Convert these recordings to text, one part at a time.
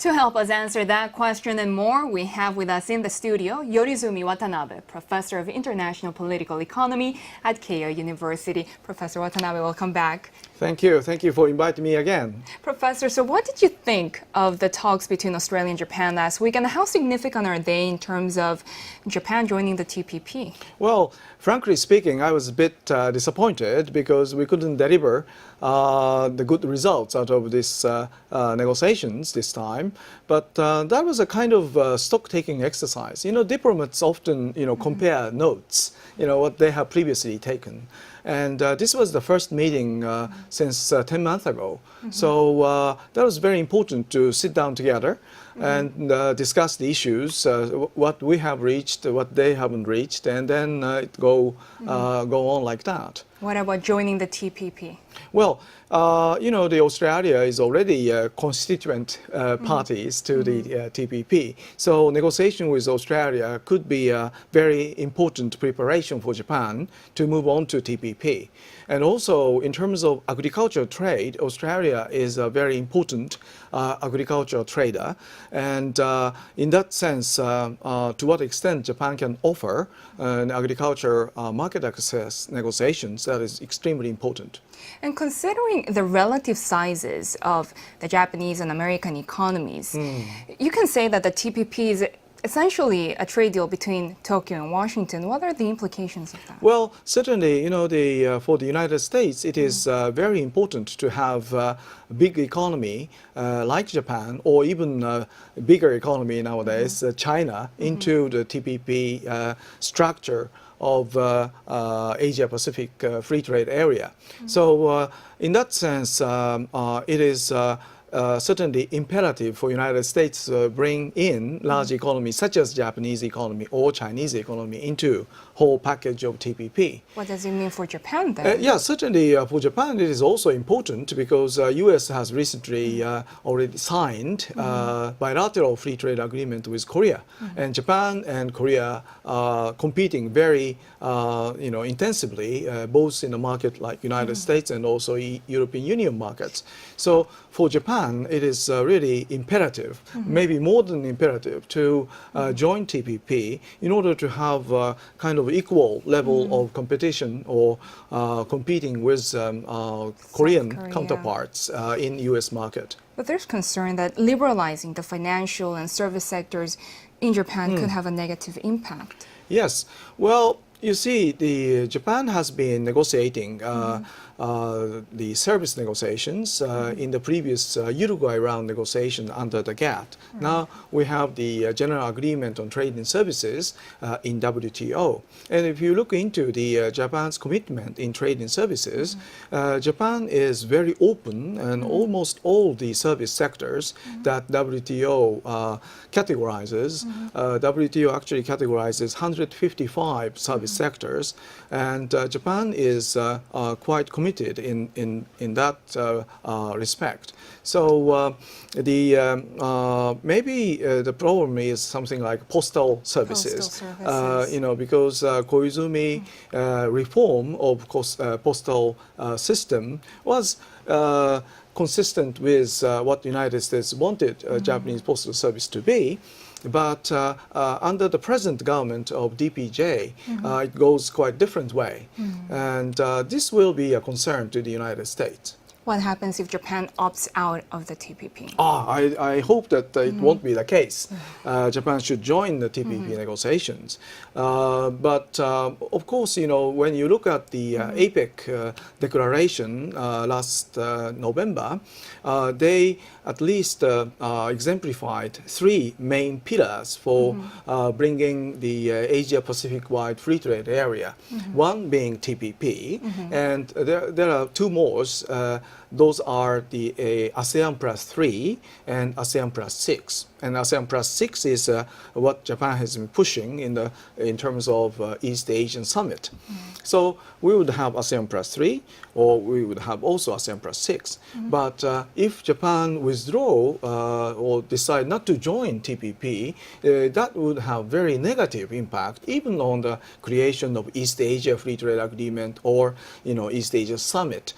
To help us answer that question and more, we have with us in the studio Yorizumi Watanabe, Professor of International Political Economy at Keio University. Professor Watanabe, welcome back. Thank you. Thank you for inviting me again. Professor, so what did you think of the talks between Australia and Japan last week, and how significant are they in terms of Japan joining the TPP? Well, frankly speaking, I was a bit disappointed because we couldn't deliver the good results out of these negotiations this time. But that was a kind of stock-taking exercise. You know, diplomats often, compare notes, what they have previously taken. And this was the first meeting since 10 months ago. So that was very important to sit down together and discuss the issues, what we have reached, what they haven't reached, and then go on like that. What about joining the TPP? Well, the Australia is already constituent parties to the TPP. So negotiation with Australia could be a very important preparation for Japan to move on to TPP. And also, in terms of agricultural trade, Australia is a very important agricultural trader. And in that sense, to what extent Japan can offer an agriculture market access negotiations, that is extremely important. And considering the relative sizes of the Japanese and American economies, you can say that the TPP is essentially a trade deal between Tokyo and Washington. What are the implications of that? Well, certainly, for the United States, it is very important to have a big economy like Japan, or even a bigger economy nowadays, China, into the TPP structure of Asia-Pacific Free Trade Area. So in that sense, it is certainly imperative for United States to bring in large economies such as Japanese economy or Chinese economy into whole package of TPP. What does it mean for Japan then? Yeah, certainly for Japan it is also important because U.S. has recently already signed bilateral free trade agreement with Korea, and Japan and Korea are competing very intensively both in a market like United States and also European Union markets. So for Japan, it is really imperative, maybe more than imperative, to join TPP in order to have a kind of equal level of competition or competing with Korean counterparts in U.S. market. But there's concern that liberalizing the financial and service sectors in Japan could have a negative impact. Yes. Well, you see, Japan has been negotiating the service negotiations in the previous Uruguay round negotiation under the GATT. Now we have the General Agreement on Trade and Services in WTO. And if you look into the Japan's commitment in trade and services, Japan is very open, and almost all the service sectors that WTO categorizes, WTO actually categorizes 155 service sectors, and Japan is quite committed in that respect. So maybe the problem is something like postal services. Because Koizumi reform of postal system was consistent with what the United States wanted Japanese postal service to be. But under the present government of DPJ, it goes quite different way. And this will be a concern to the United States. What happens if Japan opts out of the TPP? I hope that it won't be the case. Japan should join the TPP negotiations. But of course, when you look at the APEC declaration last November, they at least exemplified three main pillars for bringing the Asia-Pacific-wide free trade area. One being TPP, and there are two more. Those are the ASEAN Plus 3 and ASEAN Plus 6. And ASEAN Plus 6 is what Japan has been pushing in terms of East Asian Summit. So we would have ASEAN Plus 3, or we would have also ASEAN Plus 6. But if Japan withdraw or decide not to join TPP, that would have very negative impact even on the creation of East Asia Free Trade Agreement or East Asia Summit,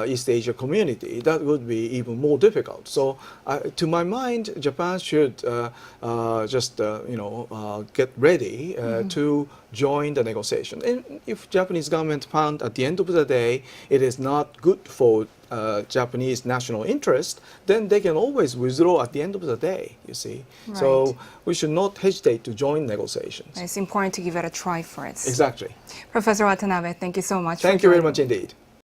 East Asia Asia community, that would be even more difficult. So, to my mind, Japan should just get ready to join the negotiation. And if Japanese government found at the end of the day it is not good for Japanese national interest, then they can always withdraw at the end of the day, you see. Right. So we should not hesitate to join negotiations. It's important to give it a try first. Exactly. Professor Watanabe, thank you so much. Thank you very much indeed.